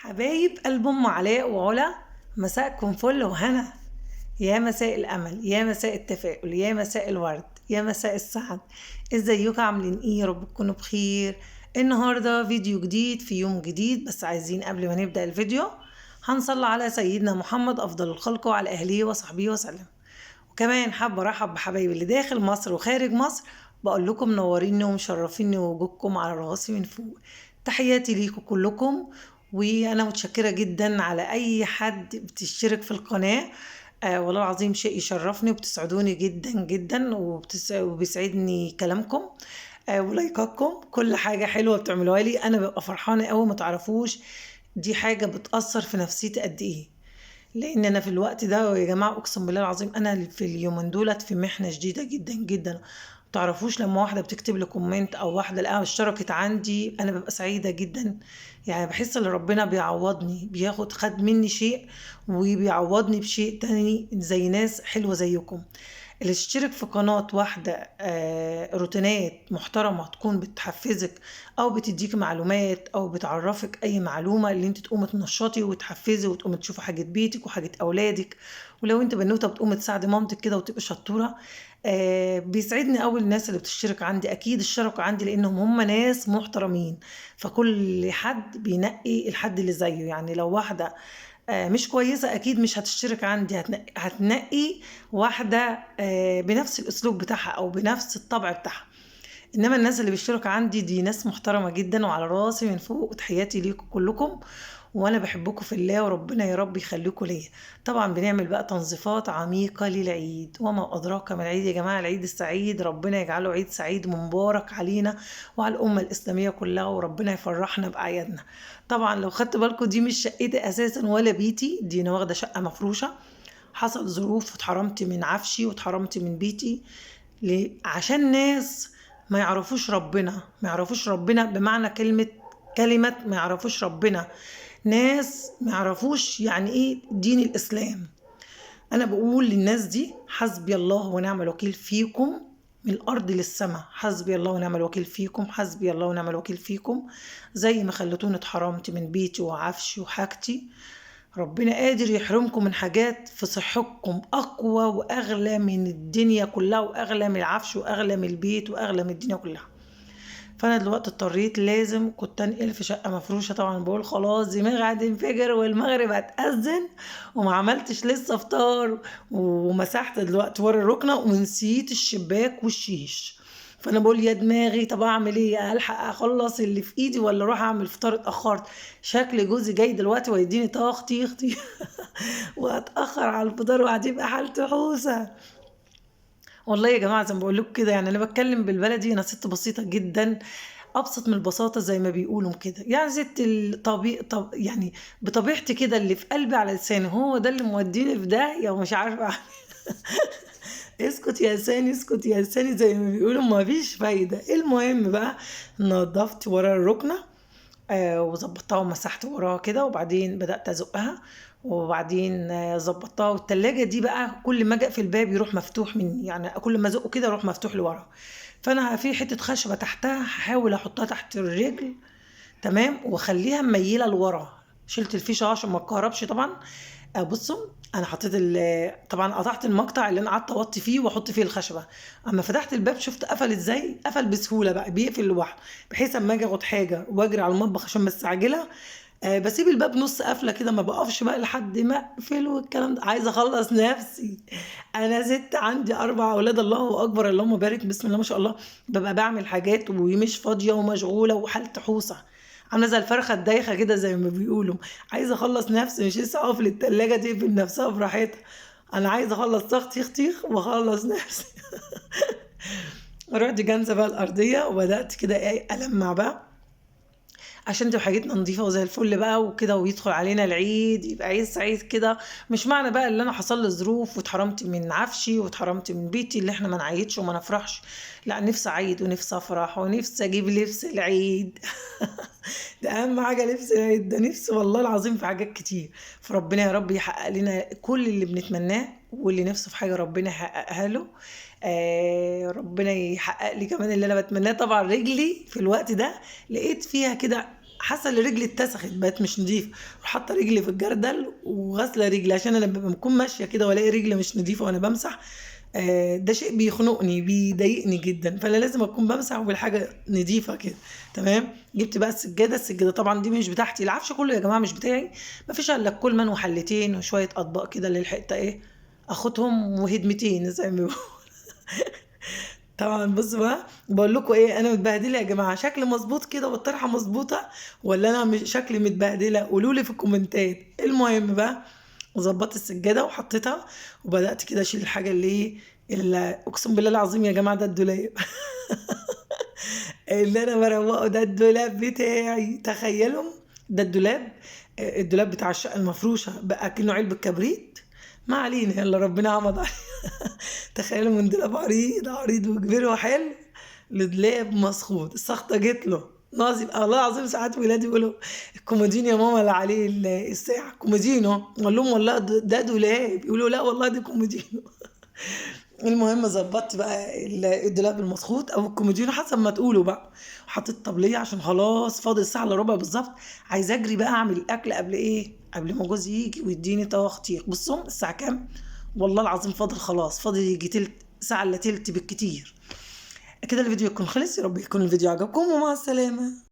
حبايب قلب ام علاء وعلا، مساءكم فل وهنا. يا مساء الامل، يا مساء التفاؤل، يا مساء الورد، يا مساء السعد. ازيكم؟ عاملين ايه؟ يا رب تكونوا بخير. النهارده فيديو جديد في يوم جديد، بس عايزين قبل ما نبدا الفيديو هنصلي على سيدنا محمد افضل الخلق وعلى اهله وصحبه وسلم. وكمان حابه ارحب بحبايبي اللي داخل مصر وخارج مصر، بقول لكم منوريني ومشرفيني ووجودكم على راسي من فوق. تحياتي ليكم كلكم، وانا متشكره جدا على اي حد بتشترك في القناه. والله العظيم شيء يشرفني وبتسعدوني جدا جدا وبيسعدني كلامكم. ولايكاتكم، كل حاجه حلوه بتعملوها لي انا ببقى فرحانه قوي، ما تعرفوش دي حاجه بتاثر في نفسيتي قد ايه. لان انا في الوقت ده يا جماعه اقسم بالله العظيم انا في اليومين دولت في محنه شديده جدا جدا. متعرفوش لما واحده بتكتب لي كومنت او واحده الاقيها اشتركت عندي انا ببقى سعيده جدا. يعني بحس ان ربنا بيعوضني، خد مني شيء وبيعوضني بشيء تاني زي ناس حلوه زيكم. اللي تشترك في قناة واحدة روتينات محترمة تكون بتحفزك أو بتديك معلومات أو بتعرفك أي معلومة اللي انت تقوم تنشطي وتحفزي وتقوم تشوفي حاجة بيتك وحاجة أولادك. ولو انت بنوتة بتقوم تساعدي مامتك كده وتبقى شطورة. بيسعدني أوي الناس اللي بتشترك عندي، أكيد اشتركوا عندي لأنهم هم ناس محترمين. فكل حد بينقي الحد اللي زيه، يعني لو واحدة مش كويسة أكيد مش هتشترك عندي، هتنقي واحدة بنفس الأسلوب بتاعها أو بنفس الطبع بتاعها. إنما الناس اللي بيشترك عندي دي ناس محترمة جدا وعلى راسي من فوق، وتحياتي ليكم كلكم. وأنا بحبكم في الله، وربنا يا رب يخليكم ليا. طبعا بنعمل بقى تنظيفات عميقة للعيد، وما أدراك ما العيد يا جماعة، العيد السعيد، ربنا يجعله عيد سعيد مبارك علينا وعلى الأمة الإسلامية كلها، وربنا يفرحنا بأعيادنا. طبعا لو خدت بالكم دي مش شقتي أساسا ولا بيتي، دي أنا واخدة شقة مفروشة. حصل ظروف واتحرمت من عفشي واتحرمت من بيتي. ليه؟ عشان ناس ما يعرفوش ربنا، ما يعرفوش ربنا بمعنى كلمة ما يعرفوش ربنا. ناس ما يعرفوش يعني ايه دين الإسلام. أنا بقول للناس دي حسبي الله ونعم الوكيل فيكم. من الأرض للسماء حسبي الله ونعم الوكيل فيكم، حسبي الله ونعم الوكيل فيكم. زي ما خلتوني اتحرمت من بيتي وعفشي وحاجتي، ربنا قادر يحرمكم من حاجات في صحتكم أقوى وأغلى من الدنيا كلها، وأغلى من العفش وأغلى من البيت وأغلى من الدنيا كلها. فانا دلوقتي اضطريت لازم كنت انقل في شقه مفروشه. طبعا بقول خلاص دماغي هتنفجر والمغرب هتأذن، وما عملتش لسه فطار، ومسحت دلوقتي ورا الركنه ونسيت الشباك والشيش. فانا بقول يا دماغي، طب اعمل ايه؟ الحق اخلص اللي في ايدي ولا اروح اعمل فطار؟ اتاخرت. شكل جوزي جاي دلوقتي ويديني طاخ طيخ طيخ واتاخر على الفطار وهتبقى حالتي حوسه. والله يا جماعة زي ما بقول لكم كده، يعني أنا بتكلم بالبلدي، أنا ست بسيطة جدا، أبسط من البساطة زي ما بيقولوا كده. يعني ست يعني بطبيعتي كده اللي في قلبي على لساني، هو ده اللي موديني في داهية ومش عارفة اسكت يا لساني، اسكت يا لساني زي ما بيقولوا، ما فيش فايدة. المهم بقى نضفت ورا الركنة، وظبطتها ومسحت وراها كده، وبعدين بدأت أزقها، وبعدين ظبطتها. والتلاجة دي بقى كل ما اجي في الباب يروح مفتوح مني، يعني كل ما ازقه كده يروح مفتوح لورا. فانا في حتة خشبة تحتها هحاول احطها تحت الرجل، تمام، واخليها مميلة لورا. شلت الفيشة عشان ما تكهربش طبعا. بصوا، انا حطيت طبعا قطعت المقطع اللي انا قعدت اوطي فيه واحط فيه الخشبه. اما فتحت الباب شفت قفل ازاي، قفل بسهوله بقى، بيقفل لوحده. بحيث اما اجي اخد حاجه واجري على المطبخ عشان مستعجله، بسيب الباب نص قفله كده، ما بقفش بقى لحد ما اقفل والكلام ده، عايزه اخلص نفسي. انا ست عندي 4 اولاد، الله اكبر اللهم بارك، بسم الله ما شاء الله. ببقى بعمل حاجات ومش فاضيه ومشغوله وحالتي حوسه، عامله زي الفرخه الدايخه كده زي ما بيقولوا. عايزه اخلص نفسي، مش لسه اقف للتلاجه تقفل نفسها براحتها. انا عايزه اخلص طخ طيخ طيخ واخلص نفسي. رحت جانزه بقى الارضيه وبدات كده ايه المع بقى، عشان تبقى حاجتنا نظيفه وزي الفل بقى وكده، ويدخل علينا العيد يبقى عيد سعيد كده. مش معنى بقى اللي انا حصل لي ظروف واتحرمت من عفشي واتحرمت من بيتي اللي احنا ما نعيدش وما نفرحش. لا، نفسي اعيد ونفسي افرح ونفسي اجيب لبس العيد. ده اهم حاجه لبس العيد ده، نفسي والله العظيم في حاجات كتير. فربنا يا رب يحقق لنا كل اللي بنتمناه، واللي نفسه في حاجه ربنا يحققها له. ربنا يحقق لي كمان اللي انا بتمناه. طبعا رجلي في الوقت ده لقيت فيها كده حاسه ان رجلي اتسخت بقت مش نضيفه، حاطه رجلي في الجردل وغاسله رجلي، عشان انا لما بكون ماشيه كده والاقي رجلي مش نضيفه وانا بمسح، ده شيء بيخنقني بيضايقني جدا، فانا لازم اكون بمسح بالحاجه نضيفه كده. تمام. جبت بقى السجاده طبعا دي مش بتاعتي، العفش كله يا جماعه مش بتاعي، مفيش الا الكولمان وحلتين وشويه اطباق كده اللي لحقت ايه اخدهم، وهدمتين زي ما بيقولوا. طبعا بصوا بقى، بقول لكم ايه، انا متبهدله يا جماعه، شكلي مظبوط كده والطرحه مظبوطه، ولا انا مش شكلي متبهدله؟ قولوا لي في الكومنتات. المهم بقى، ظبطت السجاده وحطيتها، وبدات كده اشيل الحاجه اللي اقسم بالله العظيم يا جماعه ده الدولاب. اللي انا بروقه ده الدولاب بتاعي، تخيلوا. ده الدولاب، الدولاب بتاع الشقه المفروشه بقى كأنه علبه كبريت. ما علينا، يلا ربنا عمض عليه. تخيلوا من دولاب عريض عريض وكبير وحلو لدولاب مسخوط، السخطه جت له ناظم. الله العظيم ساعات ولادي يقولوا الكومودينو يا ماما اللي عليه الساعه كومودينو، اقول لهم والله ده دولاب، يقولوا لا والله ده كومودينو. المهم ظبطت بقى الدولاب المسخوط او الكومودينو حسب ما تقولوا بقى، وحطيت طبليه عشان خلاص فاضل ساعه الا ربع بالظبط، عايزه اجري بقى اعمل الاكل قبل ايه، قبل ما جوزي يجي ويديني طبختيق. بصوا الساعه كام، والله العظيم فاضل خلاص، فاضل يجي تلت ساعه الا تلت بالكتير. كده الفيديو يكون خلص، يا رب يكون الفيديو عجبكم، ومع السلامه.